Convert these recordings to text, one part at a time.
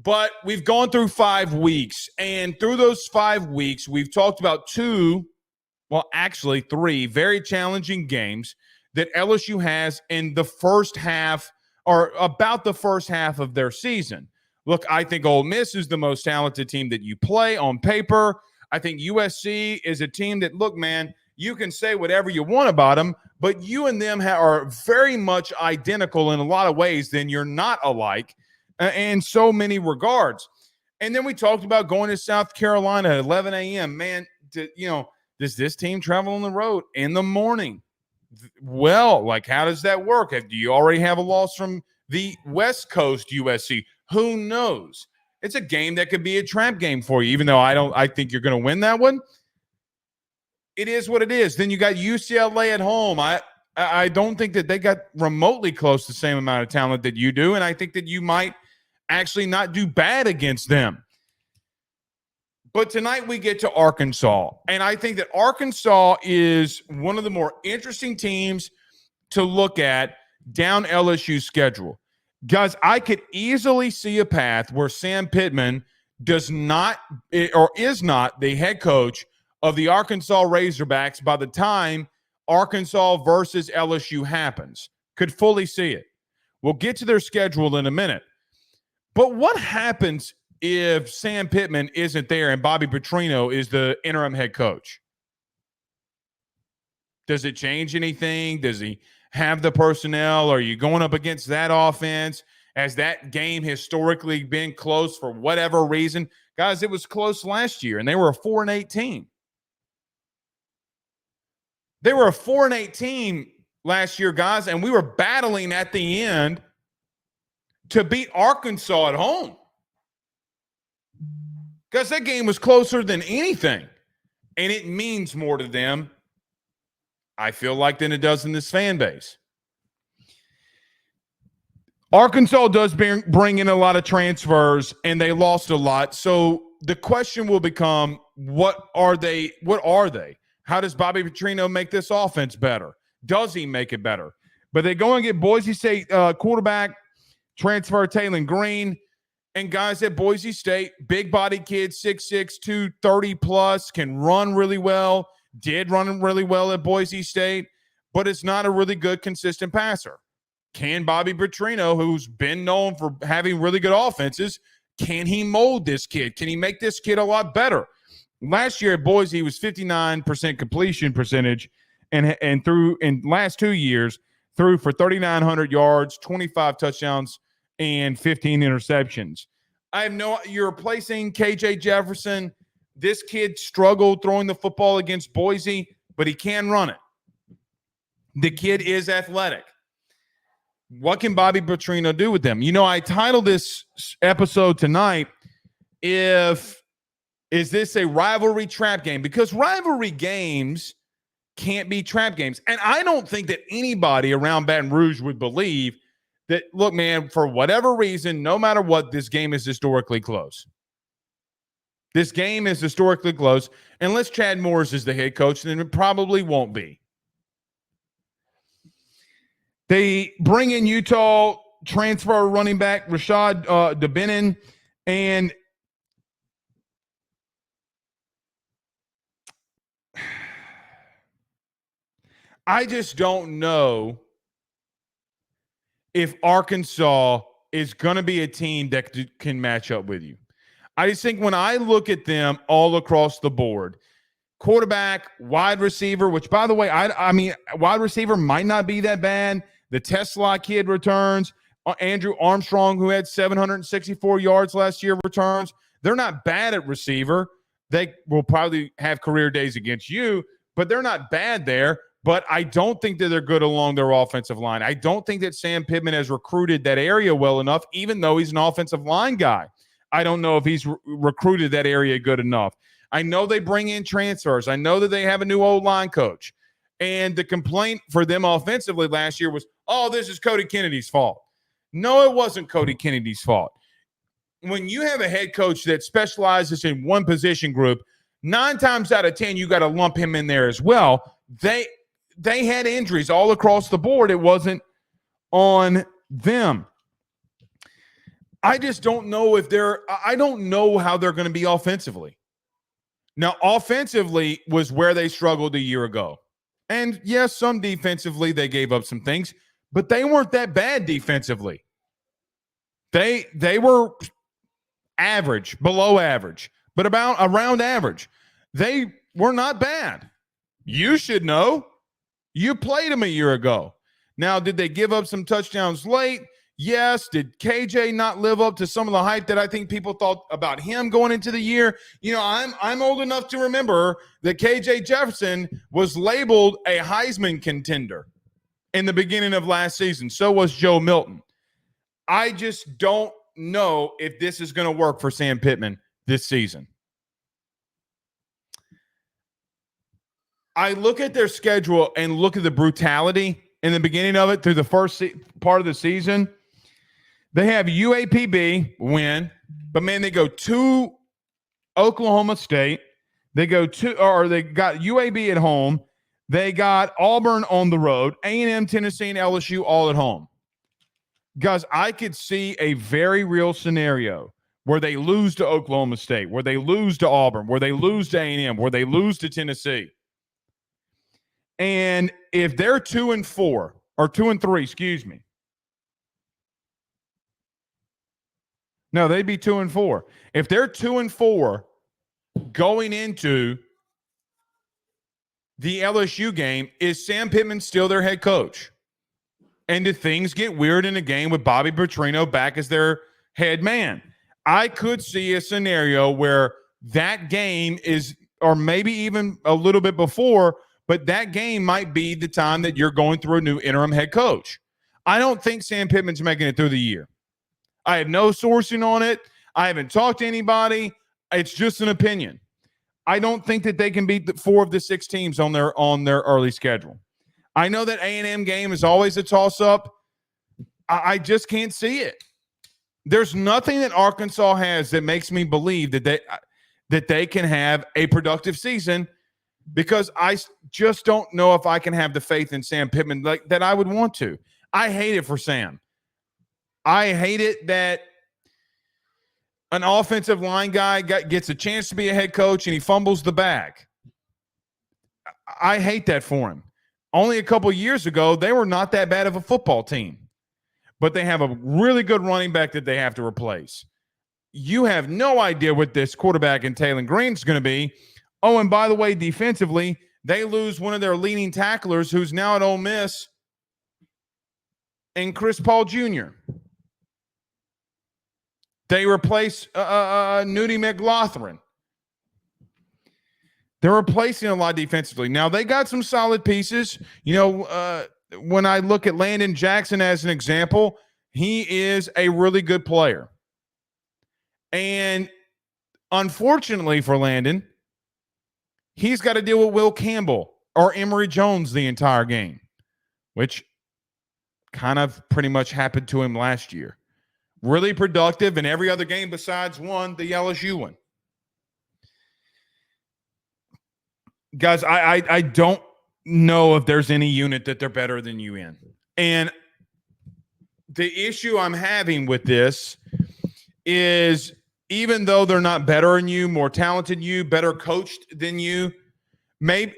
But we've gone through 5 weeks, and through those 5 weeks, we've talked about three very challenging games that LSU has in the first half, or about the first half of their season. Look, I think Ole Miss is the most talented team that you play on paper. I think USC is a team that, look, man, you can say whatever you want about them, but you and them are very much identical in a lot of ways. Then you're not alike in so many regards. And then we talked about going to South Carolina at 11 a.m. Man, does this team travel on the road in the morning? Well, how does that work? Do you already have a loss from the West Coast USC? Who knows? It's a game that could be a trap game for you, even though I think you're going to win that one. It is what it is. Then you got UCLA at home. I don't think that they got remotely close to the same amount of talent that you do, and I think that you might actually not do bad against them. But tonight we get to Arkansas, and I think that Arkansas is one of the more interesting teams to look at down LSU's schedule. Guys, I could easily see a path where Sam Pittman is not the head coach of the Arkansas Razorbacks by the time Arkansas versus LSU happens. Could fully see it. We'll get to their schedule in a minute. But what happens if Sam Pittman isn't there and Bobby Patrino is the interim head coach? Does it change anything? Does he have the personnel? Are you going up against that offense? Has that game historically been close for whatever reason? Guys, it was close last year, and they were a 4-8 team. They were a 4-8 team last year, guys, and we were battling at the end to beat Arkansas at home. Because that game was closer than anything, and it means more to them, I feel like, than it does in this fan base. Arkansas does bring in a lot of transfers, and they lost a lot. So the question will become, what are they? How does Bobby Patrino make this offense better? Does he make it better? But they go and get Boise State quarterback transfer Taylon Green. And guys at Boise State, big body kids, 6'6", 230 plus, can run really well, did run really well at Boise State, but it's not a really good, consistent passer. Can Bobby Patrino, who's been known for having really good offenses, can he mold this kid? Can he make this kid a lot better? Last year at Boise, he was 59% completion percentage, and through in last 2 years, threw for 3,900 yards, 25 touchdowns, and 15 interceptions. You're replacing KJ Jefferson. This kid struggled throwing the football against Boise, but he can run it. The kid is athletic. What can Bobby Patrino do with them? I titled this episode tonight, Is this a rivalry trap game? Because rivalry games can't be trap games. And I don't think that anybody around Baton Rouge would believe that, look, man, for whatever reason, no matter what, this game is historically close. This game is historically close. Unless Chad Morris is the head coach, then it probably won't be. They bring in Utah transfer running back Rashad DeBenin, and I just don't know if Arkansas is going to be a team that can match up with you. I just think when I look at them all across the board, quarterback, wide receiver, which, by the way, I mean, wide receiver might not be that bad. The Tesla kid returns. Andrew Armstrong, who had 764 yards last year, returns. They're not bad at receiver. They will probably have career days against you, but they're not bad there. But I don't think that they're good along their offensive line. I don't think that Sam Pittman has recruited that area well enough, even though he's an offensive line guy. I don't know if he's recruited that area good enough. I know they bring in transfers. I know that they have a new O-line coach. And the complaint for them offensively last year was, oh, this is Cody Kennedy's fault. No, it wasn't Cody Kennedy's fault. When you have a head coach that specializes in one position group, 9 times out of 10, you got to lump him in there as well. They had injuries all across the board. It wasn't on them. I just don't know if I don't know how they're going to be offensively. Now, offensively was where they struggled a year ago. And yes, some defensively they gave up some things, but they weren't that bad defensively. They were average, below average, but about around average. They were not bad. You should know. You played them a year ago. Now, did they give up some touchdowns late? Yes. Did KJ not live up to some of the hype that I think people thought about him going into the year? You know, I'm old enough to remember that KJ Jefferson was labeled a Heisman contender in the beginning of last season. So was Joe Milton. I just don't know if this is going to work for Sam Pittman this season. I look at their schedule and look at the brutality in the beginning of it through the first part of the season. They have UAPB win, but man, they go to Oklahoma State. They got UAB at home. They got Auburn on the road, A&M, Tennessee, and LSU all at home. Guys, I could see a very real scenario where they lose to Oklahoma State, where they lose to Auburn, where they lose to A&M, where they lose to Tennessee. And if they're 2-4 or 2-3, excuse me. No, they'd be 2-4. If they're 2-4 going into the LSU game, is Sam Pittman still their head coach? And do things get weird in a game with Bobby Patrino back as their head man? I could see a scenario where that game is, or maybe even a little bit before, but that game might be the time that you're going through a new interim head coach. I don't think Sam Pittman's making it through the year. I have no sourcing on it. I haven't talked to anybody. It's just an opinion. I don't think that they can beat 4 of the 6 teams on their early schedule. I know that A&M game is always a toss-up. I just can't see it. There's nothing that Arkansas has that makes me believe that they can have a productive season, because I just don't know if I can have the faith in Sam Pittman that I would want to. I hate it for Sam. I hate it that an offensive line guy gets a chance to be a head coach and he fumbles the bag. I hate that for him. Only a couple years ago, they were not that bad of a football team, but they have a really good running back that they have to replace. You have no idea what this quarterback in Taylor Green is going to be. Oh, and by the way, defensively, they lose one of their leading tacklers who's now at Ole Miss, and Chris Paul Jr. They replace Nudie McLaughlin. They're replacing a lot defensively. Now, they got some solid pieces. You know, when I look at Landon Jackson as an example, he is a really good player. And unfortunately for Landon, he's got to deal with Will Campbell or Emory Jones the entire game, which kind of pretty much happened to him last year. Really productive in every other game besides one, the LSU one. Guys, I don't know if there's any unit that they're better than you in. And the issue I'm having with this is, even though they're not better than you, more talented than you, better coached than you, maybe,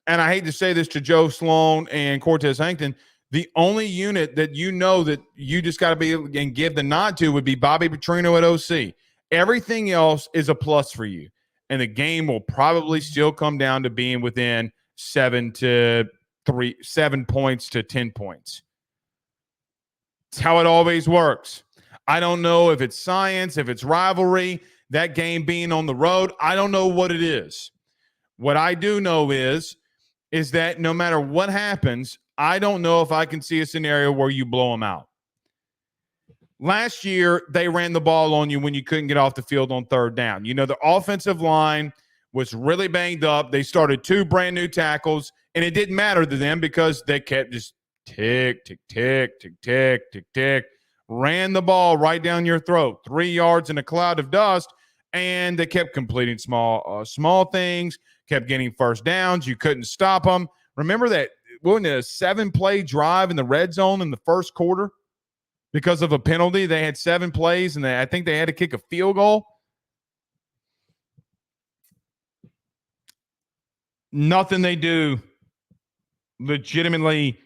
and I hate to say this to Joe Sloan and Cortez Hankton, the only unit that you know that you just got to be able and give the nod to would be Bobby Patrino at OC. Everything else is a plus for you. And the game will probably still come down to being within 7 points to 10 points. It's how it always works. I don't know if it's science, if it's rivalry, that game being on the road. I don't know what it is. What I do know is that no matter what happens, I don't know if I can see a scenario where you blow them out. Last year, they ran the ball on you when you couldn't get off the field on third down. You know, the offensive line was really banged up. They started 2 brand new tackles, and it didn't matter to them because they kept just tick, tick, tick, tick, tick, tick, tick. Ran the ball right down your throat, 3 yards in a cloud of dust, and they kept completing small things, kept getting first downs. You couldn't stop them. Remember that, wasn't it a 7-play drive in the red zone in the first quarter? because of a penalty. They had 7 plays, and I think they had to kick a field goal. Nothing they do legitimately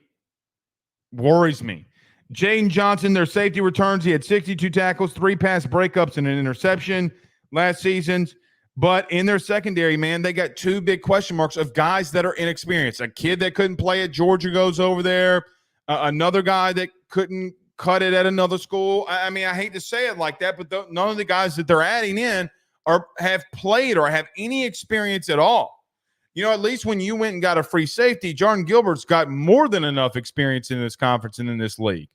worries me. Jaden Johnson, their safety returns. He had 62 tackles, 3 pass breakups, and an interception last season. But in their secondary, man, they got 2 big question marks of guys that are inexperienced. A kid that couldn't play at Georgia goes over there. Another guy that couldn't cut it at another school. I mean, I hate to say it like that, but none of the guys that they're adding in have played or have any experience at all. You know, at least when you went and got a free safety, Jordan Gilbert's got more than enough experience in this conference and in this league.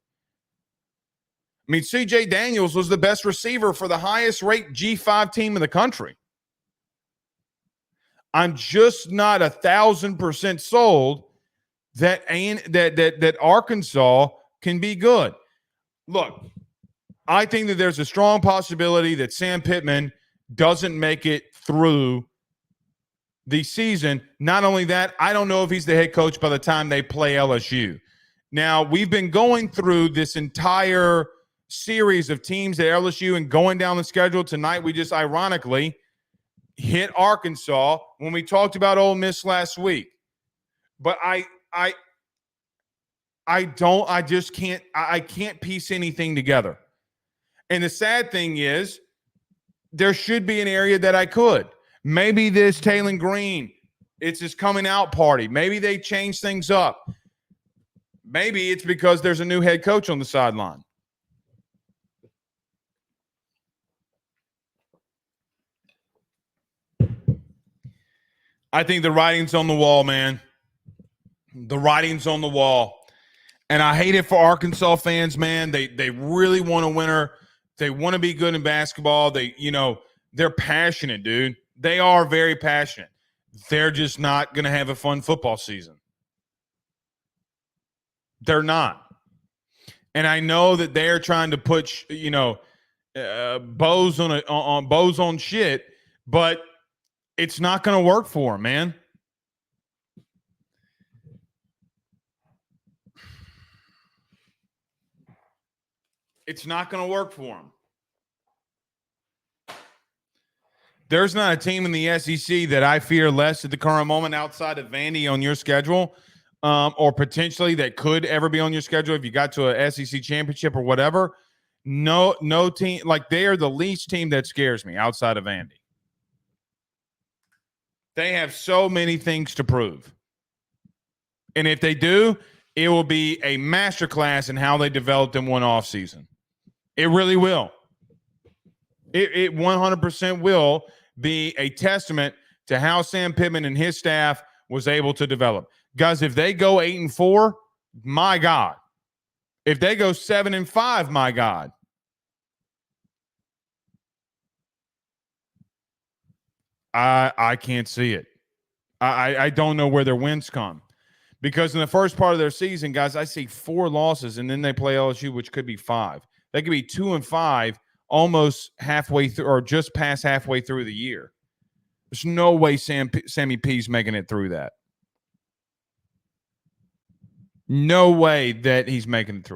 I mean, C.J. Daniels was the best receiver for the highest rate G5 team in the country. I'm just not 1,000% sold that Arkansas can be good. Look, I think that there's a strong possibility that Sam Pittman doesn't make it through the season. Not only that, I don't know if he's the head coach by the time they play LSU. Now, we've been going through this entire series of teams at LSU and going down the schedule. Tonight, we just ironically hit Arkansas when we talked about Ole Miss last week. But I can't piece anything together. And the sad thing is, there should be an area that I could. Maybe this Taylon Green, it's his coming out party. Maybe they change things up. Maybe it's because there's a new head coach on the sideline. I think the writing's on the wall, man. The writing's on the wall. And I hate it for Arkansas fans, man. They really want a winner. They want to be good in basketball. They're passionate, dude. They are very passionate. They're just not going to have a fun football season. They're not. And I know that they're trying to put, bows on shit, but it's not going to work for them, man. It's not going to work for them. There's not a team in the SEC that I fear less at the current moment outside of Vandy on your schedule, or potentially that could ever be on your schedule if you got to a SEC championship or whatever. No team, like they are the least team that scares me outside of Vandy. They have so many things to prove. And if they do, it will be a masterclass in how they developed in one offseason. It really will. It 100% will be a testament to how Sam Pittman and his staff was able to develop. Guys, if they go 8-4, my God. If they go 7-5, my God. I can't see it. I don't know where their wins come. Because in the first part of their season, guys, I see 4 losses, and then they play LSU, which could be 5. They could be 2-5 almost halfway through or just past halfway through the year. There's no way Sammy P's making it through that. No way that he's making it through it.